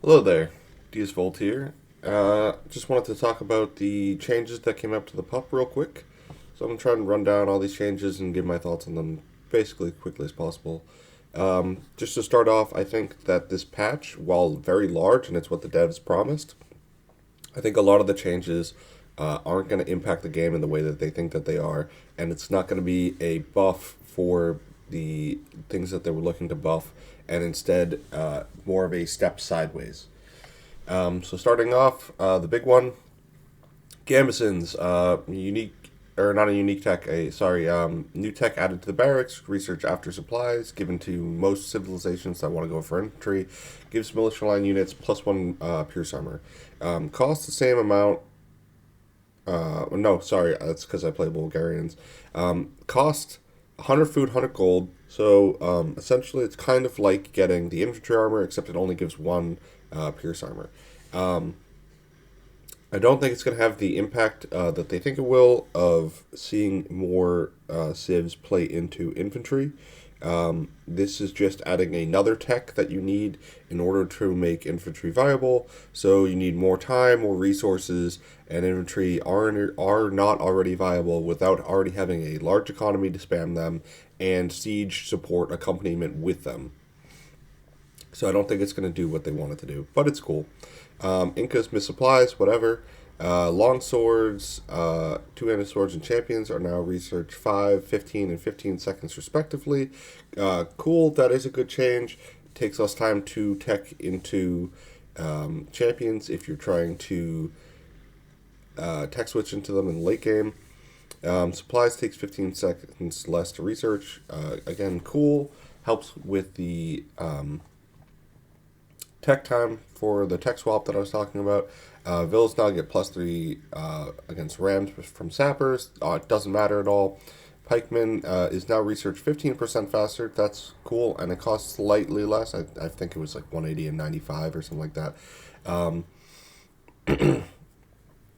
Hello there, DS Volt here. Just wanted to talk about the changes that came up to the PUP real quick. So I'm going to try and run down all these changes and give my thoughts on them basically quickly as possible. Just to start off, I think that this patch, while very large and it's what the devs promised, I think a lot of the changes aren't going to impact the game in the way that they think that they are, and it's not going to be a buff for the things that they were looking to buff, and instead more of a step sideways. So starting off, the big one, Gambesons, unique or not a unique tech, new tech added to the barracks. Research after supplies given to most civilizations that want to go for infantry. Gives militia line units +1 pierce armor. Costs the same amount. No, sorry, that's because I play Bulgarians. Cost 100 food, 100 gold. So essentially, it's kind of like getting the infantry armor, except it only gives one pierce armor. I don't think it's going to have the impact that they think it will of seeing more civs play into infantry. This is just adding another tech that you need in order to make infantry viable. So you need more time, more resources, and infantry are not already viable without already having a large economy to spam them and siege support accompaniment with them. So I don't think it's going to do what they want it to do, but it's cool. Inca's misapplies, whatever. Long swords, two-handed swords, and champions are now research 5, 15, and 15 seconds respectively. Cool, that is a good change. Takes less time to tech into champions if you're trying to tech switch into them in the late game. Supplies takes 15 seconds less to research. Again, cool. Helps with the tech time for the tech swap that I was talking about. Villas now get +3 against Rams from Sappers. It doesn't matter at all. Pikeman is now research 15% faster. That's cool, and it costs slightly less. I think it was like 180 and 95 or something like that.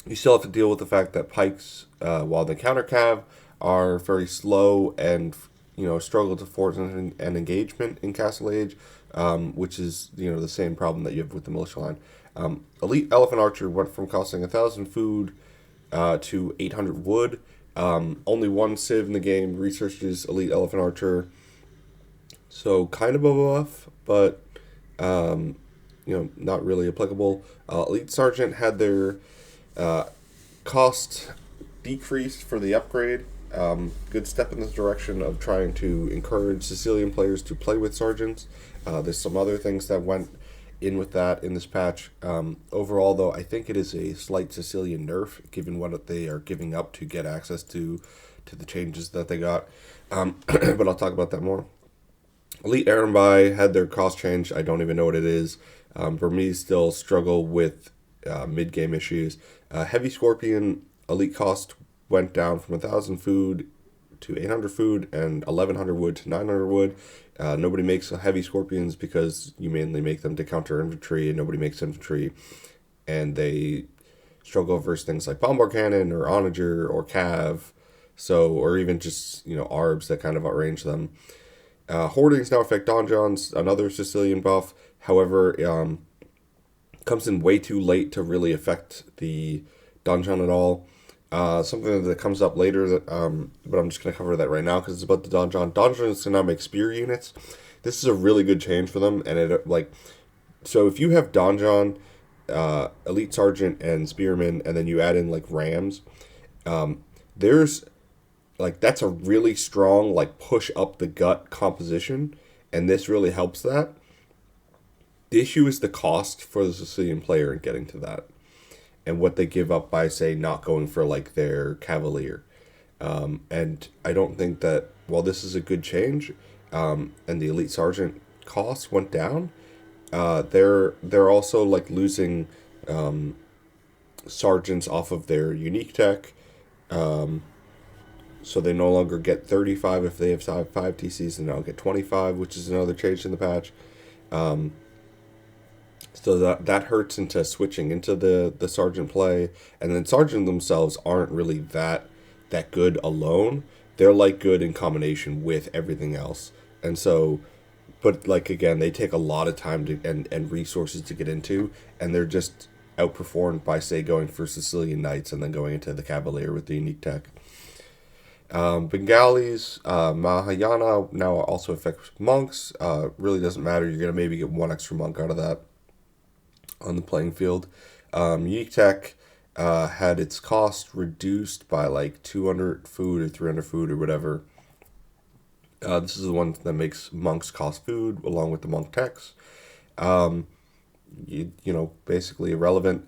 You still have to deal with the fact that pikes, while they counter cav, are very slow and struggle to force an engagement in Castle Age, which is the same problem that you have with the militia line. Elite Elephant Archer went from costing 1,000 food to 800 wood. Only one civ in the game researches Elite Elephant Archer, so kind of a buff, but not really applicable. Elite Sergeant had their cost decreased for the upgrade. Good step in this direction of trying to encourage Sicilian players to play with sergeants. There's some other things that went in with that in this patch. Overall, though, I think it is a slight Sicilian nerf, given what they are giving up to get access to the changes that they got. But I'll talk about that more. Elite Arambai had their cost change. I don't even know what it is. Burmese still struggle with mid-game issues. Heavy Scorpion Elite cost went down from 1,000 food to 800 food and 1,100 wood to 900 wood. Nobody makes heavy scorpions because you mainly make them to counter infantry, and nobody makes infantry, and they struggle versus things like bombard cannon or onager or cav, or even just arbs that kind of outrange them. Hoardings now affect donjons, another Sicilian buff. However, comes in way too late to really affect the donjon at all. Something that comes up later, but I'm just going to cover that right now because it's about the donjon. Donjons can now make spear units. This is a really good change for them, and so if you have donjon, elite sergeant, and spearman, and then you add in rams, there's that's a really strong push up the gut composition, and this really helps that. The issue is the cost for the Sicilian player in getting to that, and what they give up by, say, not going for their cavalier. And I don't think that, while this is a good change, and the elite sergeant costs went down, they're also losing sergeants off of their unique tech. So they no longer get 35 if they have 5 TCs, and now get 25, which is another change in the patch. So that hurts into switching into the sergeant play, and then sergeant themselves aren't really that good alone. They're good in combination with everything else, and so but like again, they take a lot of time to and resources to get into, and they're just outperformed by say going for Sicilian Knights and then going into the Cavalier with the unique tech. Bengalis, Mahayana now also affects monks. Really doesn't matter. You're gonna maybe get one extra monk out of that on the playing field. Unique tech had its cost reduced by like 200 food or 300 food or whatever. This is the one that makes monks cost food along with the monk techs. Basically irrelevant.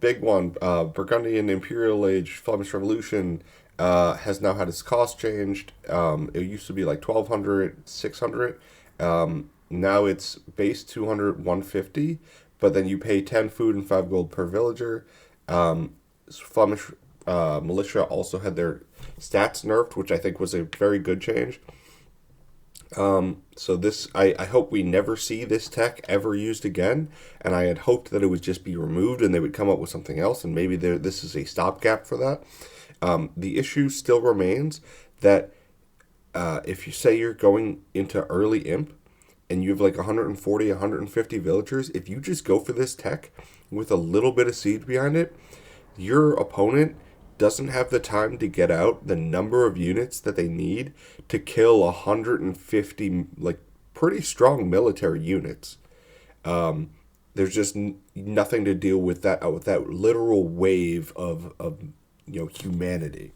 Big one, Burgundian Imperial Age Flemish Revolution has now had its cost changed. It used to be like 1200, 600. Now it's base 200, 150, but then you pay 10 food and 5 gold per villager. Flemish militia also had their stats nerfed, which I think was a very good change. So this, I hope we never see this tech ever used again, and I had hoped that it would just be removed and they would come up with something else, and maybe this is a stopgap for that. The issue still remains that if you say you're going into early imp and you have like 140, 150 villagers, if you just go for this tech with a little bit of siege behind it, your opponent doesn't have the time to get out the number of units that they need to kill 150 like pretty strong military units. There's just nothing to deal with that literal wave of humanity.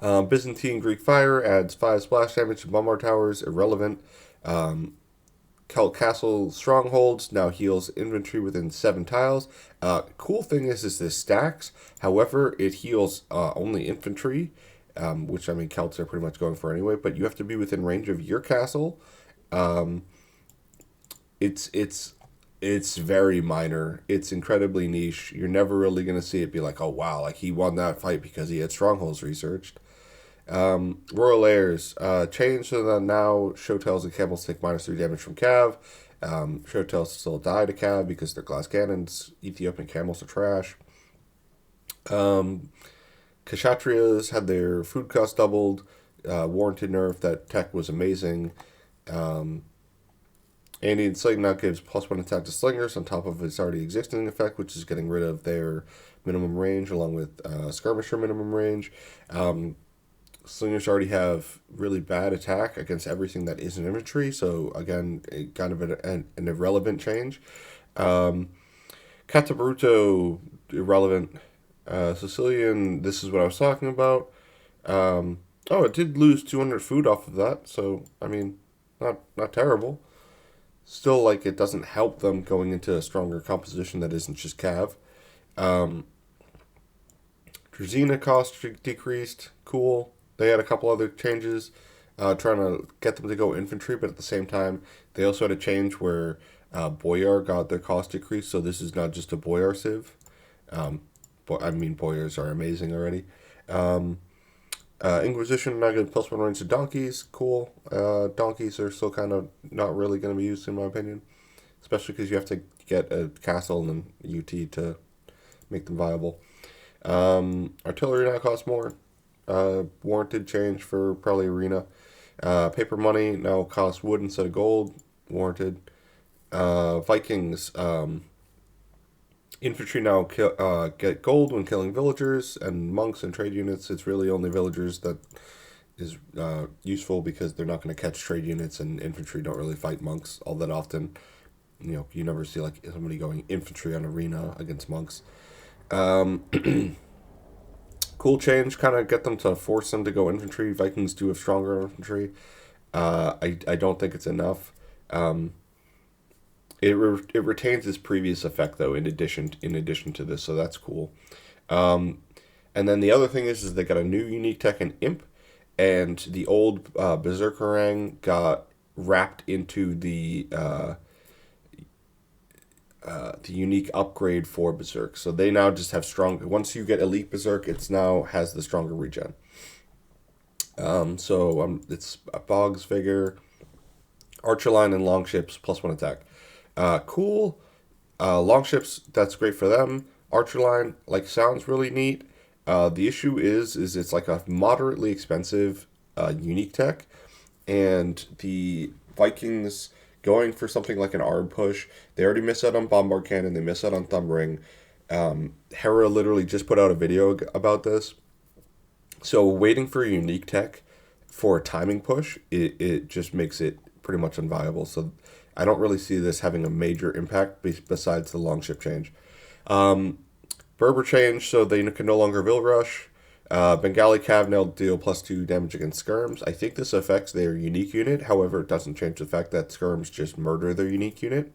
Byzantine Greek Fire adds 5 splash damage to Bombard Towers, irrelevant. Celt Castle Strongholds now heals infantry within 7 tiles. Cool thing is this stacks. However, it heals only infantry, which I mean Celts are pretty much going for anyway. But you have to be within range of your castle. It's very minor. It's incredibly niche. You're never really gonna see it be like, oh wow, like he won that fight because he had strongholds researched. Royal Heirs changed so that now Showtails and Camels take -3 damage from Cav. Showtails still die to Cav because they're glass cannons. Ethiopian Camels are trash. Kshatriyas had their food cost doubled. Warranted nerf. That tech was amazing. Andean Sling now gives +1 attack to Slingers on top of its already existing effect, which is getting rid of their minimum range along with Skirmisher minimum range. Slingers already have really bad attack against everything that isn't infantry, so again, kind of an irrelevant change. Catabaruto, irrelevant. Sicilian, this is what I was talking about. It did lose 200 food off of that, so, I mean, not terrible. Still, like, it doesn't help them going into a stronger composition that isn't just Cav. Drazina cost decreased, cool. They had a couple other changes, trying to get them to go infantry, but at the same time, they also had a change where Boyar got their cost decreased, so this is not just a Boyar civ. Boyars are amazing already. Inquisition now getting +1 range to donkeys, cool. Donkeys are still kind of not really going to be used in my opinion, especially because you have to get a castle and UT to make them viable. Artillery now costs more. Warranted change for probably arena. Paper money now costs wood instead of gold. Warranted. Vikings. Infantry now get gold when killing villagers, and monks and trade units. It's really only villagers that is useful because they're not going to catch trade units, and infantry don't really fight monks all that often. You never see like somebody going infantry on arena against monks. Cool change, kind of get them to force them to go infantry. Vikings do have stronger infantry. I don't think it's enough. It retains its previous effect though. In addition to this, so that's cool. And then the other thing is they got a new unique tech in Imp, and the old Berserkerang got wrapped into the unique upgrade for Berserk. So they now just have strong. Once you get Elite Berserk, it's now has the stronger regen. It's a Boggs figure, Archer Line and Longships +1 attack. Cool. Longships, that's great for them. Archer Line, like, sounds really neat. The issue is it's like a moderately expensive unique tech, and the Vikings going for something like an arm push. They already miss out on Bombard Cannon. They miss out on Thumb Ring. Hera literally just put out a video about this. So waiting for a unique tech for a timing push, it just makes it pretty much unviable. So I don't really see this having a major impact besides the long ship change. Berber change, so they can no longer Vil Rush. Bengali Cav now deal +2 damage against skirms. I think this affects their unique unit. However, it doesn't change the fact that skirms just murder their unique unit.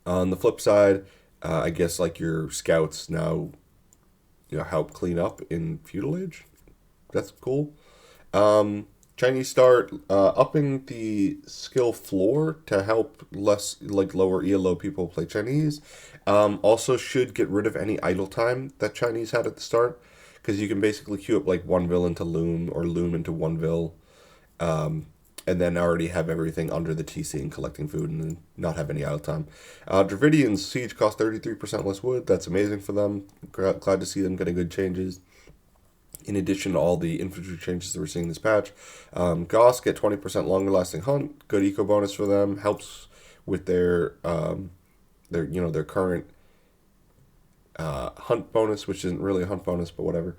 On the flip side, I guess like your scouts now, help clean up in feudal age. That's cool. Chinese start upping the skill floor to help less like lower ELO people play Chinese. Also should get rid of any idle time that Chinese had at the start, because you can basically queue up like one vil into loom or loom into one vil, and then already have everything under the TC and collecting food and then not have any idle time. Dravidians siege cost 33% less wood. That's amazing for them. Glad to see them getting good changes. In addition to all the infantry changes that we're seeing this patch, Goss get 20% longer lasting hunt. Good eco bonus for them. Helps with their current hunt bonus, which isn't really a hunt bonus, but whatever.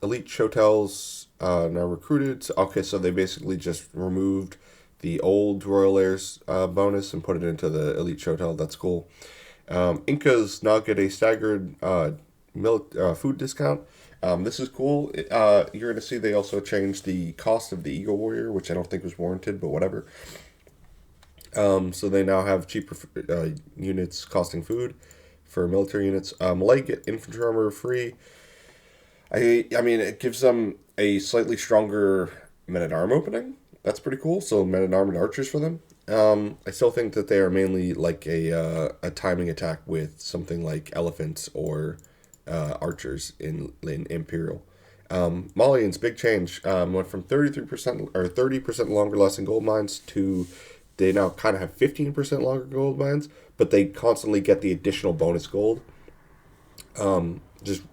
Elite Shotels now recruited. So they basically just removed the old Royal Heirs bonus and put it into the Elite Shotel. That's cool. Incas now get a staggered food discount. This is cool. You're going to see they also changed the cost of the Eagle Warrior, which I don't think was warranted, but whatever. So they now have cheaper units costing food for military units. Malay get infantry armor free. I mean, it gives them a slightly stronger men-at-arm opening. That's pretty cool. So men-at-arm and archers for them. I still think that they are mainly like a timing attack with something like elephants or archers in Imperial. Malian's big change went from 33% or 30% longer lasting gold mines to they now kind of have 15% longer gold mines, but they constantly get the additional bonus gold.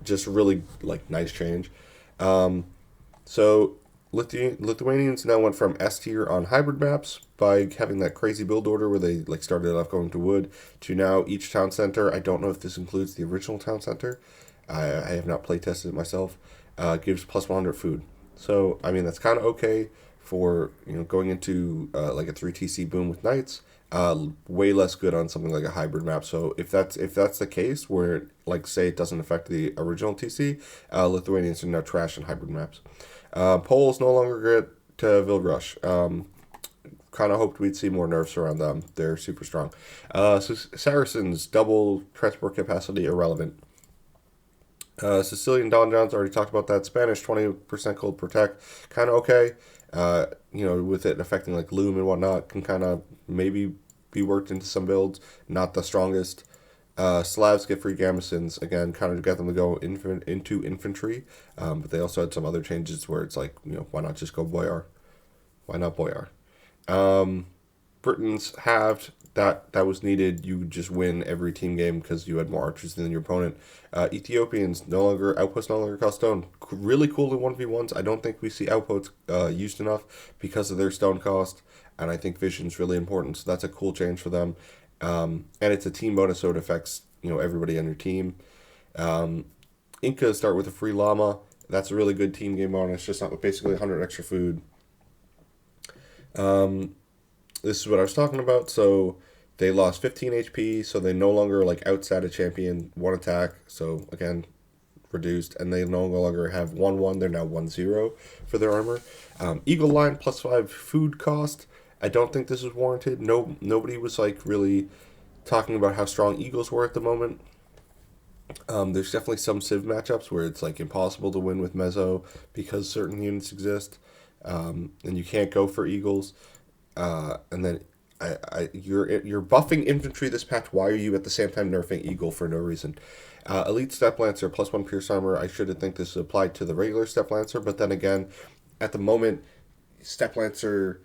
Just really like nice change. So Lithuanians now went from S tier on hybrid maps by having that crazy build order where they like started off going to wood to now each town center. I don't know if this includes the original town center. I have not play tested it myself. Gives plus 100 food. So I mean that's kind of okay for going into like a 3TC boom with knights. Way less good on something like a hybrid map. So if that's the case where like say it doesn't affect the original TC, Lithuanians are now trash on hybrid maps. Poles no longer get to Vil Rush. Kind of hoped we'd see more nerfs around them. They're super strong. So Saracens double transport capacity irrelevant. Sicilian Donjons already talked about that. Spanish 20% gold protect, kind of okay. With it affecting like loom and whatnot, can kind of maybe be worked into some builds. Not the strongest. Slavs get free gamisons, again, kind of get them to go into infantry. But they also had some other changes where it's like, why not just go Boyar? Why not Boyar? Britons halved. That was needed. You would just win every team game because you had more archers than your opponent. Ethiopians outposts no longer cost stone. Really cool in 1v1s. I don't think we see outposts used enough because of their stone cost, and I think vision's really important. So that's a cool change for them. And it's a team bonus, so it affects everybody on your team. Incas start with a free llama. That's a really good team game bonus. Just not basically 100 extra food. This is what I was talking about. So they lost 15 HP, so they no longer like outstat a champion, one attack. So again, reduced, and they no longer have 1-1. They're now 1-0 for their armor. Eagle line +5 food cost. I don't think this is warranted. Nobody was like really talking about how strong Eagles were at the moment. There's definitely some civ matchups where it's like impossible to win with Mezzo because certain units exist, and you can't go for Eagles. And then you're buffing infantry this patch. Why are you at the same time nerfing Eagle for no reason? Elite Step Lancer +1 Pierce Armor. I should think this applied to the regular Step Lancer, but then again, at the moment, Step Lancer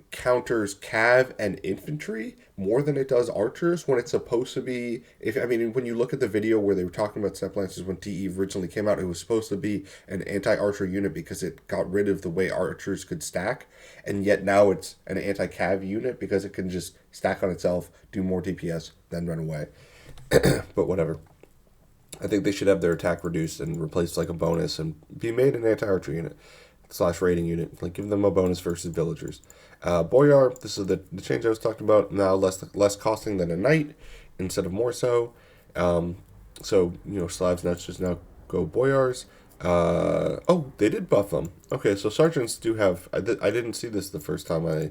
counters cav and infantry more than it does archers when it's supposed to be. If I mean, when you look at the video where they were talking about step lances when TE originally came out, it was supposed to be an anti-archer unit because it got rid of the way archers could stack, and yet now it's an anti-cav unit because it can just stack on itself, do more DPS, then run away. But whatever. I think they should have their attack reduced and replaced like a bonus and be made an anti-archer unit / raiding unit. Like give them a bonus versus villagers. Boyar, this is the change I was talking about. Now less costing than a knight instead of more so. So Slavs just now go Boyars. Oh, they did buff them. Okay, so sergeants do have. I didn't see this the first time I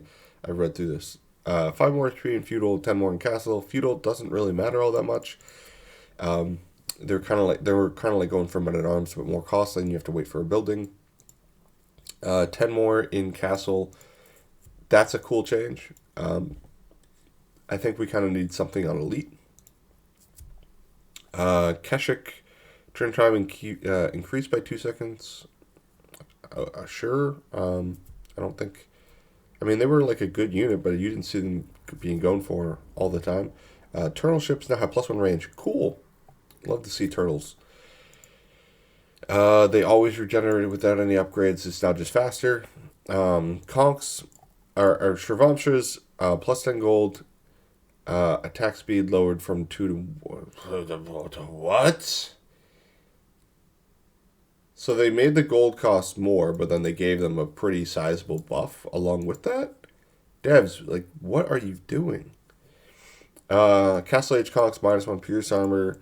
read through this. 5 more HP in feudal, 10 more in castle. Feudal doesn't really matter all that much. They were kind of like going for men at arms, but more costly, and you have to wait for a building. 10 more in castle. That's a cool change. I think we kind of need something on elite. Keshik, turn time increased by 2 seconds. Sure. I don't think. I mean, they were like a good unit, but you didn't see them being going for all the time. Turtle ships now have +1 range. Cool. Love to see turtles. They always regenerated without any upgrades. It's now just faster. Conks are Shravamshas, +10 gold. Attack speed lowered from 2 to what? So they made the gold cost more, but then they gave them a pretty sizable buff along with that? Devs, like, what are you doing? Castle Age Conks, -1 Pierce Armor.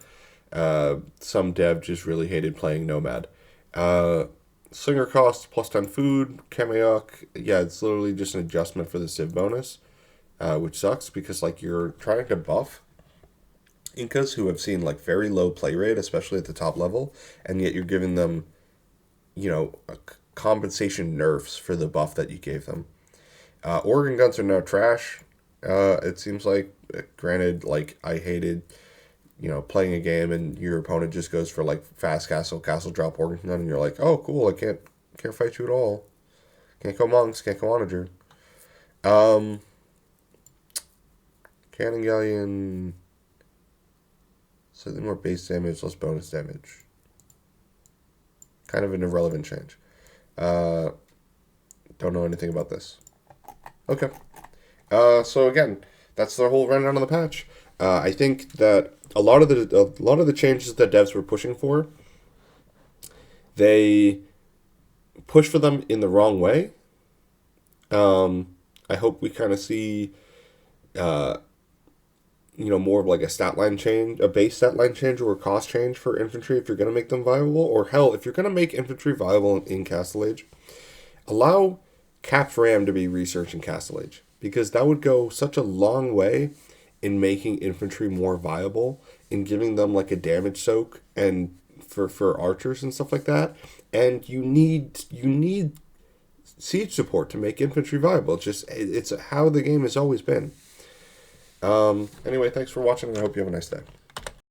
Some dev just really hated playing Nomad. Slinger cost, +10 food. Kameok, yeah, it's literally just an adjustment for the civ bonus, which sucks because, like, you're trying to buff Incas who have seen, like, very low play rate, especially at the top level, and yet you're giving them compensation nerfs for the buff that you gave them. Organ guns are now trash. It seems like, granted, like, I hated, playing a game and your opponent just goes for, like, fast castle drop organ gun, and you're like, oh, cool, I can't fight you at all. Can't go monks, can't go onager. Cannon galleon, slightly more base damage, less bonus damage. Kind of an irrelevant change. Don't know anything about this. Okay. So again, that's the whole rundown on the patch. I think that a lot of the changes that devs were pushing for, they push for them in the wrong way. I hope we kind of see, more of like a stat line change, a base stat line change or a cost change for infantry if you're going to make them viable. Or hell, if you're going to make infantry viable in Castle Age, allow Caps Ram to be research in Castle Age. Because that would go such a long way in making infantry more viable, in giving them like a damage soak and for archers and stuff like that. And you need siege support to make infantry viable. It's how the game has always been. Anyway, thanks for watching, and I hope you have a nice day.